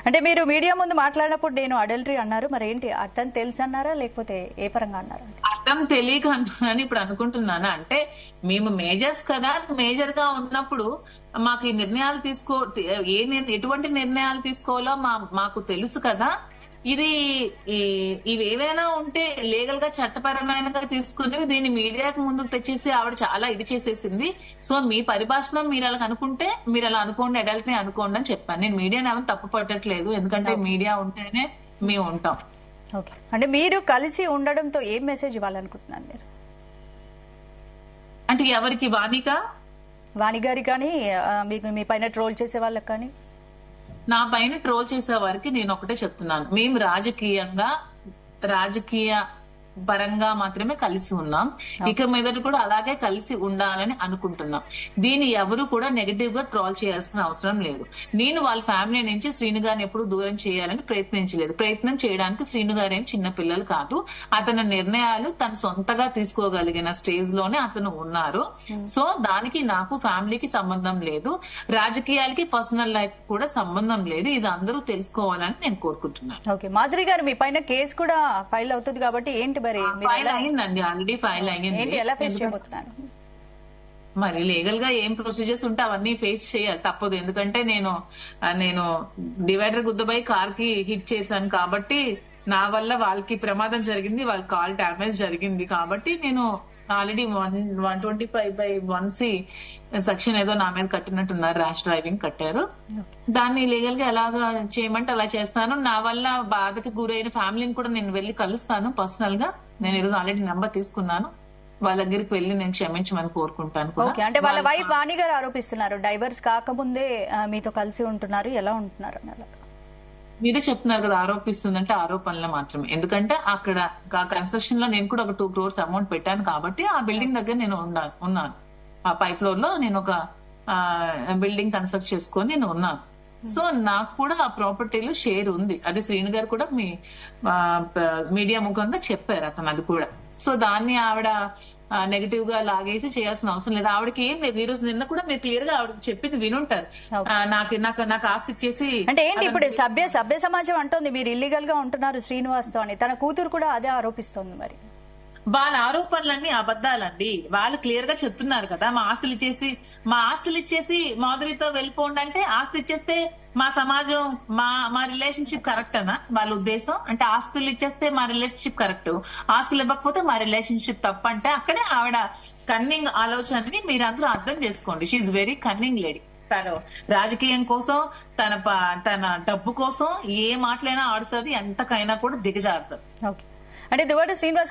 అంటే మీరు మీడియా ముందు మాట్లాడినప్పుడు నేను అడల్టరీ అన్నారు, మరి ఏంటి అర్థం తెలుసు అన్నారా లేకపోతే ఏ పరంగా అన్నారా? అర్థం తెలియక అని ఇప్పుడు అనుకుంటున్నాను. అంటే మేము మేజర్స్ కదా, మేజర్ గా ఉన్నప్పుడు మాకు ఈ నిర్ణయాలు ఎటువంటి నిర్ణయాలు తీసుకోవాలో మాకు తెలుసు కదా. ఇది ఇవి ఏవైనా ఉంటే లీగల్ గా చట్టపరమైనగా తీసుకునేవి దీన్ని మీడియాకు ముందుకు తెచ్చేసి ఆవిడ చాలా ఇది చేసేసింది. సో మీ పరిభాషలో మీరు అలా అనుకుంటే మీరు అలా అనుకోండి, అడల్ట్ ని అనుకోండి అని చెప్పాను. నేను మీడియాని ఏమైనా తప్పు పట్టట్లేదు, ఎందుకంటే మీడియా ఉంటేనే మేము ఉంటాం. ఓకే, అంటే మీరు కలిసి ఉండడంతో ఏం మెసేజ్ ఇవ్వాలనుకుంటున్నారు మీరు? అంటే ఎవరికి? వాణి గారి కానీ మీకు మీ పైన ట్రోల్ చేసే వాళ్ళకి కానీ? నా పైన ట్రోల్ చేసే వారికి నేను ఒకటే చెప్తున్నాను, మేము రాజకీయ పరంగా మాత్రమే కలిసి ఉన్నాం. ఇక మీదట కూడా అలాగే కలిసి ఉండాలని అనుకుంటున్నాం. దీన్ని ఎవరు కూడా నెగటివ్ గా ట్రోల్ చేయాల్సిన అవసరం లేదు. నేను వాళ్ళ ఫ్యామిలీ నుంచి శ్రీను గారిని ఎప్పుడు దూరం చేయాలని ప్రయత్నించలేదు. ప్రయత్నం చేయడానికి శ్రీను గారు ఏం చిన్న పిల్లలు కాదు. అతని నిర్ణయాలు తను సొంతగా తీసుకోగలిగిన స్టేజ్ లోనే అతను ఉన్నారు. సో దానికి నాకు ఫ్యామిలీకి సంబంధం లేదు, రాజకీయాలకి పర్సనల్ లైఫ్ కూడా సంబంధం లేదు. ఇది అందరూ తెలుసుకోవాలని నేను కోరుకుంటున్నాను. ఓకే, మాధురి గారు మీ పైన కేసు కూడా ఫైల్ అవుతుంది కాబట్టి ఏంటి మరి? ఫైల్ అయ్యిందండి, ఆల్రెడీ ఫైల్ అయ్యింది. ఎలా ఫేస్ చేయబోతున్నారు? మరి లీగల్ గా ఏం ప్రొసీజర్స్ ఉంటే అవన్నీ ఫేస్ చేయాలి, తప్పదు. ఎందుకంటే నేను డివైడర్ గుద్దబై కార్ కి హిట్ చేశాను కాబట్టి నా వల్ల వాళ్ళకి ప్రమాదం జరిగింది, వాళ్ళ కాల్ డ్యామేజ్ జరిగింది కాబట్టి నేను ఆల్రెడీ 125/1C సెక్షన్ ఏదో నా మీద కట్టినట్టున్నారు, ర్యాష్ డ్రైవింగ్ కట్టారు. దాన్ని లీగల్ గా ఎలాగా చేయమంటే అలా చేస్తాను. నా వల్ల బాధకి గురైన ఫ్యామిలీని కూడా నేను వెళ్లి కలుస్తాను పర్సనల్ గా. నేను ఈరోజు ఆల్రెడీ నెంబర్ తీసుకున్నాను, వాళ్ళ దగ్గరికి వెళ్లి నేను క్షమించమని కోరుకుంటాను. అంటే వాళ్ళ వైఫ్ వాణి గారు ఆరోపిస్తున్నారు డైవర్స్ కాకముందే మీతో కలిసి ఉంటున్నారు, ఎలా ఉంటున్నారు అని. మీరే చెప్తున్నారు కదా ఆరోపిస్తుందంటే ఆరోపణలు మాత్రమే. ఎందుకంటే అక్కడ కన్స్ట్రక్షన్ లో నేను కూడా ఒక 2 crores అమౌంట్ పెట్టాను కాబట్టి ఆ బిల్డింగ్ దగ్గర నేను ఉన్నాను. ఆ 5th floor లో నేను ఒక బిల్డింగ్ కన్స్ట్రక్ట్ చేసుకొని నేను ఉన్నాను. సో నాకు కూడా ఆ ప్రాపర్టీలో షేర్ ఉంది. అదే శ్రీను గారు కూడా మీ మీడియా ముఖంగా చెప్పారు అతను అది కూడా. సో దాన్ని ఆవిడ నెగటివ్ గా లాగేసి చేయాల్సిన అవసరం లేదు. ఆవిడకి ఏం లేదు. ఈ రోజు నిన్న కూడా మీరు క్లియర్ గా ఆవిడ చెప్పింది వినుంటారు. నాకు ఆస్తి ఇచ్చేసి అంటే ఏంటి ఇప్పుడు సభ్య సమాజం అంటోంది మీరు ఇల్లీగల్ గా ఉంటున్నారు శ్రీనివాస్ తో అని. తన కూతురు కూడా అదే ఆరోపిస్తోంది. మరి వాళ్ళ ఆరోపణలన్నీ అబద్ధాలండి. వాళ్ళు క్లియర్ గా చెప్తున్నారు కదా, మా ఆస్తులు ఇచ్చేసి మాధురితో వెళ్ళిపోండి అంటే, ఆస్తి ఇచ్చేస్తే మా సమాజం మా రిలేషన్షిప్ కరెక్ట్ అనా వాళ్ళ ఉద్దేశం? అంటే ఆస్తులు ఇచ్చేస్తే మా రిలేషన్షిప్ కరెక్ట్, ఆస్తులు ఇవ్వకపోతే మా రిలేషన్షిప్ తప్పు అంటే అక్కడే ఆవిడ కన్నింగ్ ఆలోచనని మీరందరూ అర్థం చేసుకోండి. She very cunning lady. తను రాజకీయం కోసం తన డబ్బు కోసం ఏ మాటలైనా ఆడుతుంది, ఎంతకైనా కూడా దిగజారుతుంది. అంటే దువ్వాడ శ్రీనివాస్